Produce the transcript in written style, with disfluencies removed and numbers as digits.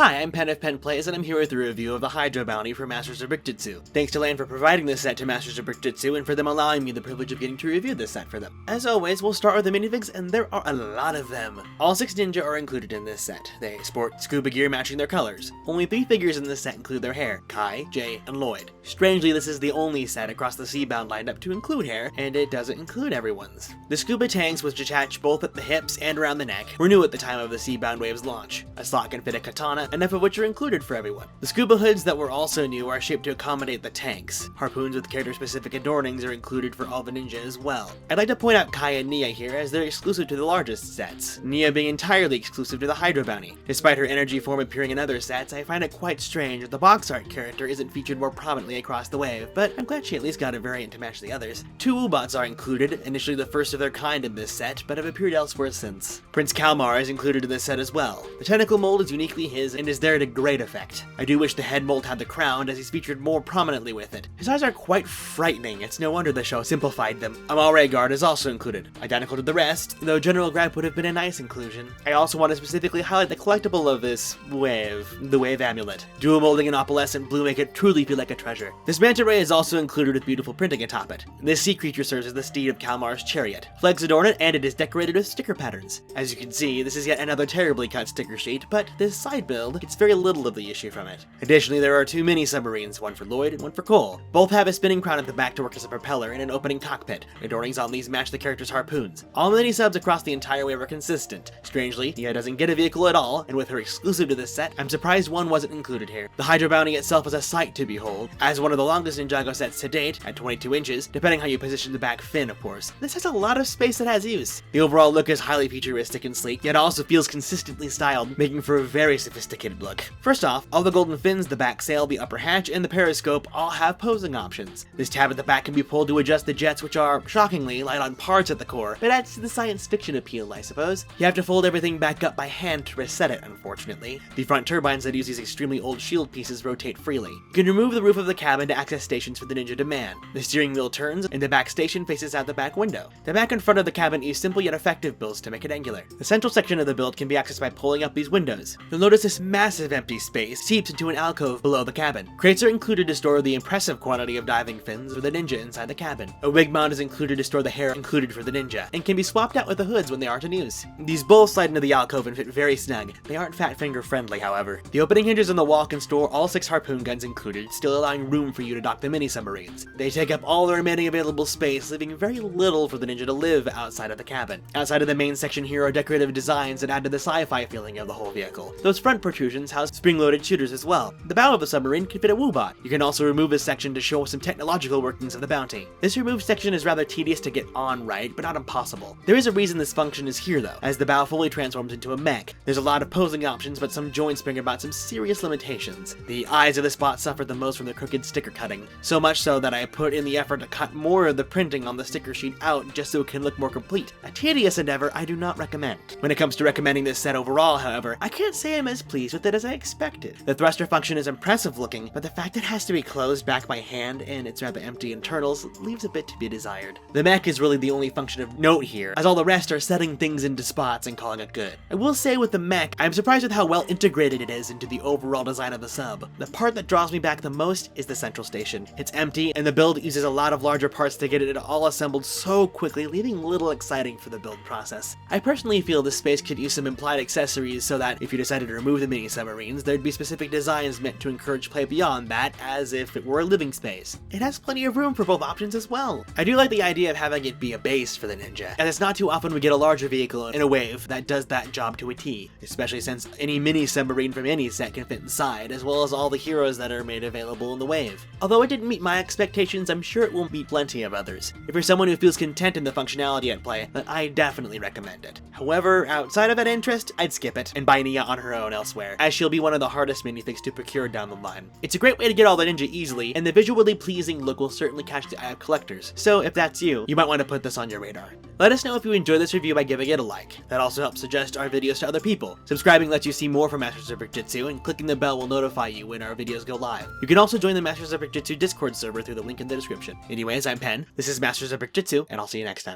Hi, I'm Pen of PenPlays, and I'm here with a review of the Hydro Bounty for Masters of Brickjitzu. Thanks to Land for providing this set to Masters of Brickjitzu, and for them allowing me the privilege of getting to review this set for them. As always, we'll start with the minifigs, and there are a lot of them. All 6 ninja are included in this set. They sport scuba gear matching their colors. Only 3 figures in this set include their hair: Kai, Jay, and Lloyd. Strangely, this is the only set across the Seabound lineup to include hair, and it doesn't include everyone's. The scuba tanks, which attach both at the hips and around the neck, were new at the time of the Seabound wave's launch. A slot can fit a katana, enough of which are included for everyone. The scuba hoods that were also new are shaped to accommodate the tanks. Harpoons with character-specific adornings are included for all the ninja as well. I'd like to point out Kai and Nia here, as they're exclusive to the largest sets, Nia being entirely exclusive to the Hydro Bounty. Despite her energy form appearing in other sets, I find it quite strange that the box art character isn't featured more prominently across the wave, but I'm glad she at least got a variant to match the others. 2 Ubots are included, initially the first of their kind in this set, but have appeared elsewhere since. Prince Kalmar is included in this set as well. The tentacle mold is uniquely his and is there to great effect. I do wish the head mold had the crown, as he's featured more prominently with it. His eyes are quite frightening, it's no wonder the show simplified them. Amal Rhaegar is also included, identical to the rest, though General Grab would have been a nice inclusion. I also want to specifically highlight the collectible of this wave, the Wave Amulet. Dual molding and opalescent blue make it truly feel like a treasure. This manta ray is also included with beautiful printing atop it. This sea creature serves as the steed of Kalmar's chariot. Flags adorn it, and it is decorated with sticker patterns. As you can see, this is yet another terribly cut sticker sheet, but this side build gets very little of the issue from it. Additionally, there are 2 mini submarines, one for Lloyd and one for Cole. Both have a spinning crown at the back to work as a propeller and an opening cockpit. Adornings on these match the character's harpoons. All mini subs across the entire wave are consistent. Strangely, Nia doesn't get a vehicle at all, and with her exclusive to this set, I'm surprised one wasn't included here. The Hydro Bounty itself is a sight to behold, as one of the longest Ninjago sets to date, at 22 inches, depending how you position the back fin, of course. This has a lot of space that has use. The overall look is highly futuristic and sleek, yet also feels consistently styled, making for a very sophisticated look. First off, all the golden fins, the back sail, the upper hatch, and the periscope all have posing options. This tab at the back can be pulled to adjust the jets, which are, shockingly, light on parts at the core, but adds to the science fiction appeal, I suppose. You have to fold everything back up by hand to reset it, unfortunately. The front turbines that use these extremely old shield pieces rotate freely. You can remove the roof of the cabin to access stations for the ninja to man. The steering wheel turns, and the back station faces out the back window. The back and front of the cabin use simple yet effective builds to make it angular. The central section of the build can be accessed by pulling up these windows. You'll notice this massive empty space seeps into an alcove below the cabin. Crates are included to store the impressive quantity of diving fins for the ninja inside the cabin. A wig mount is included to store the hair included for the ninja, and can be swapped out with the hoods when they aren't in use. These both slide into the alcove and fit very snug. They aren't fat finger friendly, however. The opening hinges on the wall can store all 6 harpoon guns included, still allowing room for you to dock the mini submarines. They take up all the remaining available space, leaving very little for the ninja to live outside of the cabin. Outside of the main section here are decorative designs that add to the sci-fi feeling of the whole vehicle. Those front protrusions house spring-loaded shooters as well. The bow of the submarine can fit a Woobot. You can also remove this section to show some technological workings of the bounty. This removed section is rather tedious to get on right, but not impossible. There is a reason this function is here though, as the bow fully transforms into a mech. There's a lot of posing options, but some joints bring about some serious limitations. The eyes of the spot suffered the most from the crooked sticker cutting, so much so that I put in the effort to cut more of the printing on the sticker sheet out just so it can look more complete. A tedious endeavor I do not recommend. When it comes to recommending this set overall, however, I can't say I'm as pleased with it as I expected. The thruster function is impressive looking, but the fact it has to be closed back by hand and its rather empty internals leaves a bit to be desired. The mech is really the only function of note here, as all the rest are setting things into spots and calling it good. I will say with the mech, I'm surprised with how well integrated it is into the overall design of the sub. The part that draws me back the most is the central station. It's empty, and the build uses a lot of larger parts to get it all assembled so quickly, leaving little exciting for the build process. I personally feel this space could use some implied accessories so that if you decided to remove the mini submarines, there'd be specific designs meant to encourage play beyond that, as if it were a living space. It has plenty of room for both options as well. I do like the idea of having it be a base for the ninja, as it's not too often we get a larger vehicle in a wave that does that job to a T, especially since any mini submarine from any set can fit inside, as well as all the heroes that are made available in the wave. Although it didn't meet my expectations, I'm sure it will meet plenty of others. If you're someone who feels content in the functionality at play, then I definitely recommend it. However, outside of that interest, I'd skip it and buy Nia on her own elsewhere, as she'll be one of the hardest minifigs to procure down the line. It's a great way to get all the ninja easily, and the visually pleasing look will certainly catch the eye of collectors, so if that's you, you might want to put this on your radar. Let us know if you enjoyed this review by giving it a like. That also helps suggest our videos to other people. Subscribing lets you see more from Masters of Brickjitzu, and clicking the bell will notify you when our videos go live. You can also join the Masters of Brickjitzu Discord server through the link in the description. Anyways, I'm Pen, this is Masters of Brickjitzu, and I'll see you next time.